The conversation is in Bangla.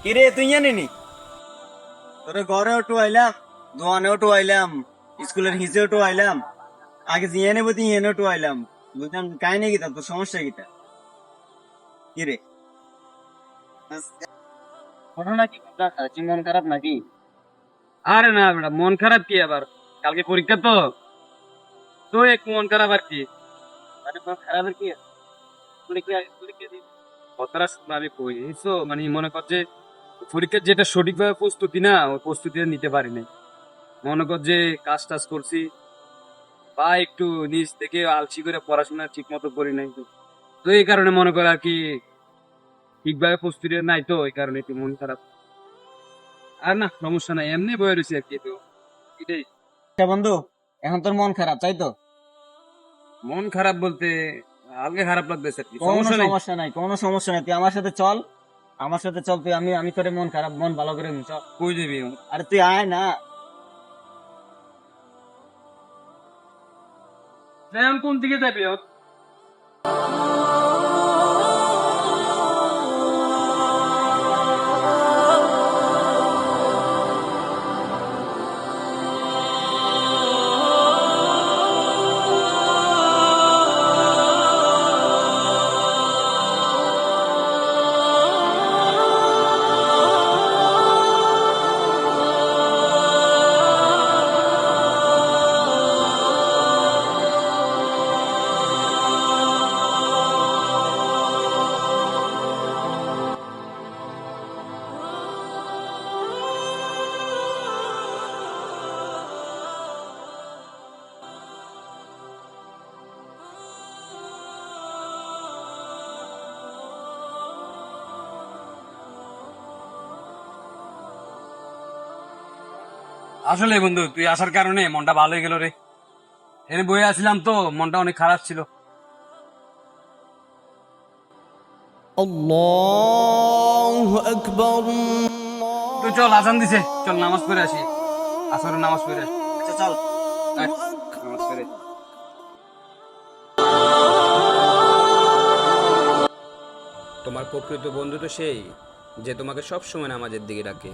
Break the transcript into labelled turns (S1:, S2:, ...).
S1: কিরে তুই জানি নি তোরে ঘরে ওটু আইলাম, দোয়ানে ওটু আইলাম, স্কুলের হিসে ওটু আইলাম, আগে জিয়ে নেবো তুই এনে ওটু আইলাম। বুঝলাম কাহিনী কিতা, তোর সমস্যা কিতা? কিরে ঘটনা কি? মন খারাপ নাকি?
S2: আরে না বেটা, মন খারাপ কি আবার? কালকে পরীক্ষা তো, তো এক মন খারাপ আর কি।
S1: মানে মন খারাপের কি?
S2: কথাটা শুনে আমি কই এইসো, মানে মনে কর যে পরীক্ষার যেটা সঠিকভাবে প্রস্তুতি না, ওই প্রস্তুতিটা নিতে পারি নাই। মনে কর যে কাজ টাজ করছি বা একটু নিজ থেকে আলসি করে পড়াশোনা ঠিক মতো করি নাই, তো তো এই কারণে মনে কর আর কি, ঠিকভাবে প্রস্তুতি নাই, তো এই কারণে একটু মন খারাপ। আর না, সমস্যা নাই, এমনি বয়ে রয়েছে আর কি। তো এটাই।
S1: বন্ধু, এখন তোর মন খারাপ তাই তো?
S2: মন খারাপ বলতে আগে খারাপ লাগতেছে আর কি,
S1: কোনো
S2: সমস্যা নেই।
S1: সমস্যা নাই, কোনো সমস্যা নাই, তুই আমার সাথে চল, আমার সাথে চল তুই। আমি আমি তোরে মন খারাপ মন ভালো করে নিস।
S2: কই যাবি?
S1: আরে তুই আয় না।
S2: এখন কোন দিকে যাবি? আসলে বন্ধু, তুই আসার কারণে মনটা ভালো হয়ে গেল রে। এনে বয়ে আসলাম তো, মনটা অনেক খারাপ ছিল।
S3: الله أكبر.
S2: তো চল, আজান দিছে, চল নামাজ পড়ে আসি, আসরের নামাজ পড়ে আসি।
S1: আচ্ছা চল।
S2: আয়, নামাজ পড়ে।
S4: তোমার প্রকৃত বন্ধু তো সেই যে তোমাকে সব সময় নামাজের দিকে ডাকে।